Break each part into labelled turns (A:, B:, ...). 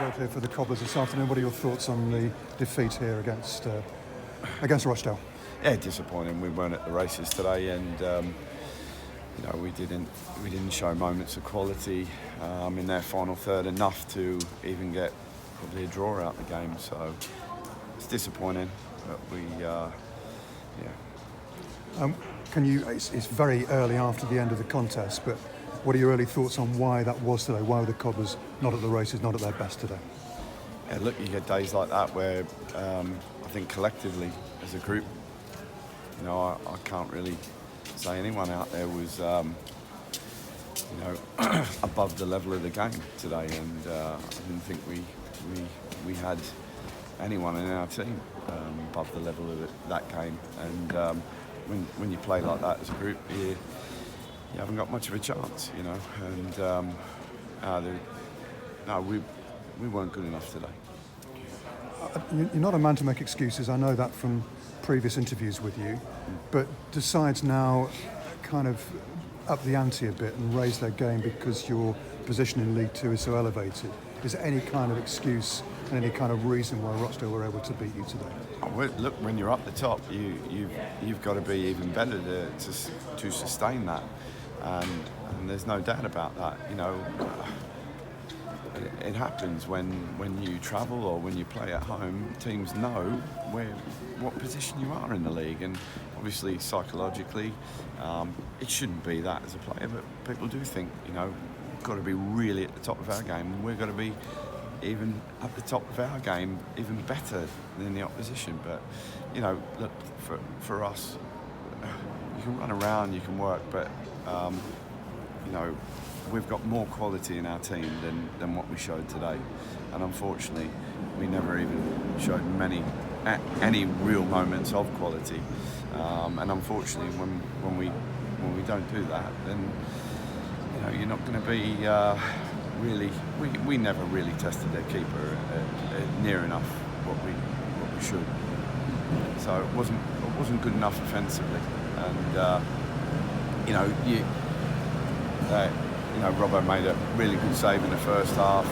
A: result here for the Cobblers this afternoon. What are your thoughts on the defeat here against Rochdale?
B: Yeah, disappointing. We weren't at the races today, and we didn't show moments of quality in their final third, enough to even get probably a draw out the game. So it's disappointing, but
A: It's very early after the end of the contest, but what are your early thoughts on why that was today? Why were the Cobblers not at the races, not at their best today?
B: Yeah, look, you get days like that where I think collectively as a group, I can't really say anyone out there was above the level of the game today, and I didn't think we had anyone in our team above the level of that game. And when you play like that as a group, you haven't got much of a chance, And we weren't good enough today.
A: You're not a man to make excuses. I know that from previous interviews with you, but decides now kind of up the ante a bit and raise their game because your position in League Two is so elevated. Is there any kind of excuse and any kind of reason why Rochdale were able to beat you today?
B: Look, when you're up the top, you've got to be even better to sustain that, and there's no doubt about that. It happens when you travel or when you play at home. Teams know what position you are in the league, and obviously psychologically, it shouldn't be that as a player, but people do think we've got to be really at the top of our game, and we've got to be even at the top of our game, even better than the opposition. But look, for us, you can run around, you can work, but we've got more quality in our team than what we showed today, and unfortunately we never even showed any real moments of quality, and unfortunately when we don't do that, then you're not going to be really. We never really tested their keeper near enough what we should, so it wasn't good enough offensively, and Robbo made a really good save in the first half.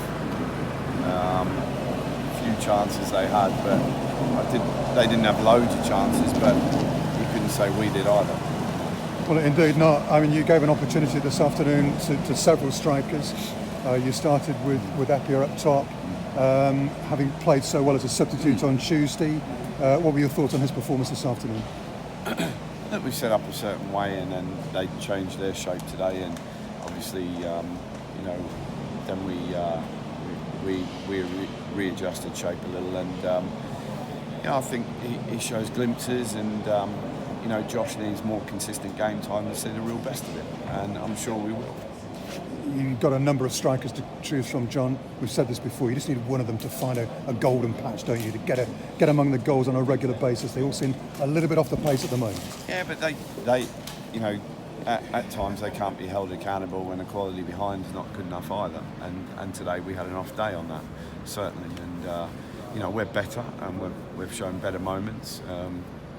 B: Few chances they had, but they didn't have loads of chances, but you couldn't say we did either.
A: Well, indeed not. I mean, you gave an opportunity this afternoon to several strikers. You started with Eppier up top, having played so well as a substitute on Tuesday. What were your thoughts on his performance this afternoon?
B: Look, we set up a certain way, and then they changed their shape today, and obviously, then we readjusted shape a little, and I think he shows glimpses, and Josh needs more consistent game time to see the real best of it, and I'm sure we will.
A: You've got a number of strikers to choose from, John. We've said this before. You just need one of them to find a golden patch, don't you, to get among the goals on a regular basis. They all seem a little bit off the pace at the moment.
B: Yeah, but they at times they can't be held accountable when the quality behind is not good enough either. And today we had an off day on that, certainly. And we're better, and we've shown better moments.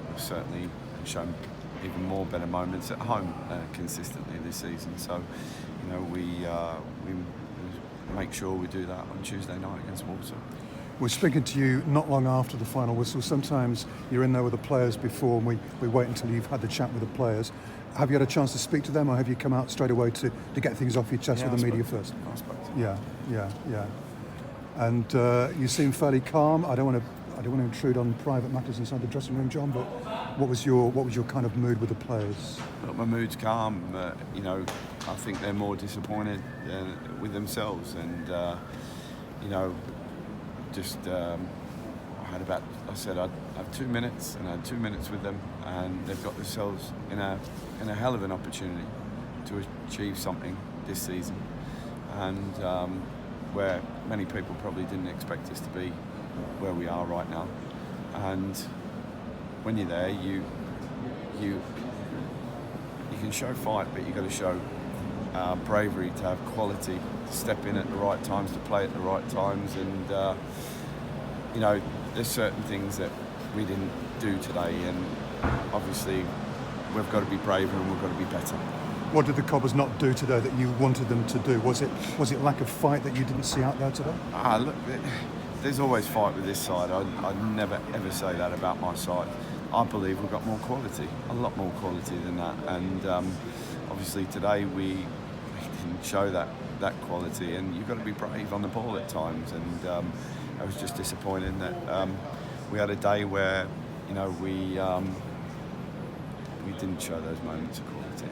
B: We've certainly shown even more better moments at home consistently this season. So, we make sure we do that on Tuesday night against Walsall.
A: We're speaking to you not long after the final whistle. Sometimes you're in there with the players before, and we wait until you've had the chat with the players. Have you had a chance to speak to them, or have you come out straight away to get things off your chest with the media first?
B: I spoke to them.
A: Yeah. And you seem fairly calm. I don't want to intrude on private matters inside the dressing room, John, but what was your kind of mood with the players?
B: Look, my mood's calm. I think they're more disappointed with themselves, and I said I'd have 2 minutes, and I had 2 minutes with them, and they've got themselves in a hell of an opportunity to achieve something this season, and where many people probably didn't expect us to be where we are right now. And when you're there, you can show fight, but you've got to show bravery, to have quality, to step in at the right times, to play at the right times, and there's certain things that we didn't do today, and obviously we've got to be braver and we've got to be better.
A: What did the Cobbers not do today that you wanted them to do? Was it lack of fight that you didn't see out there today?
B: Look, there's always fight with this side. I'd never ever say that about my side. I believe we've got more quality, a lot more quality than that. And obviously today we didn't show that quality. And you've got to be brave on the ball at times. And I was just disappointed that we had a day where, you know, we didn't show those moments of quality.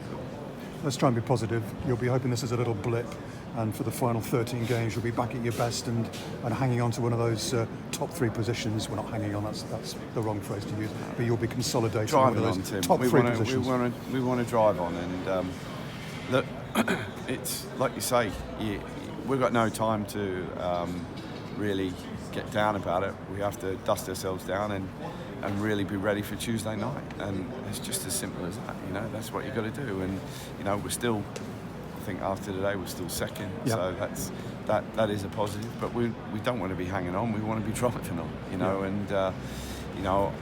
A: Let's try and be positive. You'll be hoping this is a little blip, and for the final 13 games you'll be back at your best and hanging on to one of those top 3 positions. Well, not hanging on, that's the wrong phrase to use, but you'll be consolidating
B: Driving
A: one of
B: on,
A: those
B: Tim.
A: top 3 positions.
B: We want to drive on, and look, it's like you say, we've got no time to really get down about it. We have to dust ourselves down and really be ready for Tuesday night, and it's just as simple as that. You know, that's what you've got to do. And you know, we're still, I think after today we're still second, so that is a positive. But we don't want to be hanging on. We want to be driving on. You know, and you know,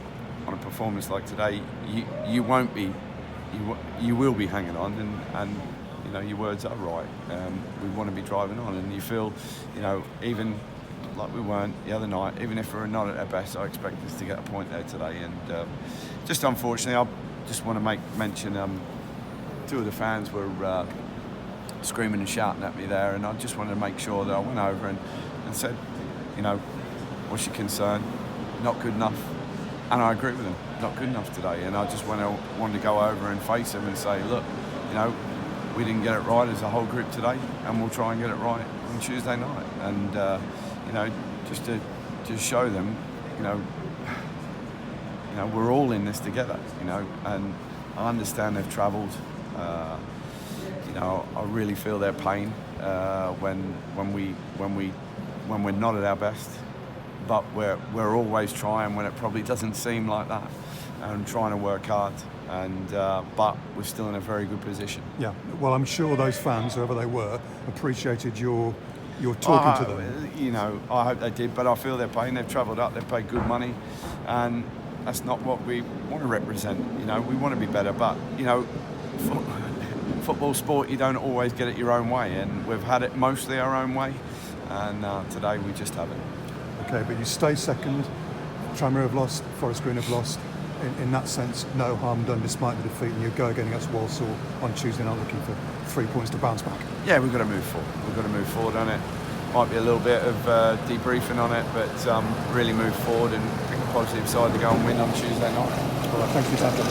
B: on a performance like today, you won't be, you will be hanging on, and you know, your words are right. We want to be driving on, and you feel, you know, even like we weren't the other night, even if we're not at our best, I expect us to get a point there today. And just unfortunately, I just want to make mention, 2 of the fans were screaming and shouting at me there, and I just wanted to make sure that I went over and said, you know, what's your concern? Not good enough. And I agree with them, not good enough today. And I just wanted to go over and face them and say, look, you know, we didn't get it right as a whole group today, and we'll try and get it right on Tuesday night. And you know, just to show them, you know, we're all in this together, you know, and I understand they've travelled. You know, I really feel their pain when we're not at our best, but we're always trying when it probably doesn't seem like that, and trying to work hard. And but we're still in a very good position.
A: Yeah, well, I'm sure those fans, whoever they were, appreciated your talking to them.
B: You know, I hope they did, but I feel their pain. They've travelled up, they've paid good money, and that's not what we want to represent. You know, we want to be better, but you know, football sport, you don't always get it your own way, and we've had it mostly our own way, and today we just haven't.
A: Okay, but you stay second. Tranmere have lost, Forest Green have lost. In that sense, no harm done despite the defeat, and you go again against Walsall on Tuesday night looking for 3 points to bounce back.
B: Yeah, we've got to move forward. We've got to move forward on it. Might be a little bit of debriefing on it, but really move forward and pick a positive side to go and win on Tuesday night.
A: All right, thanks for your time.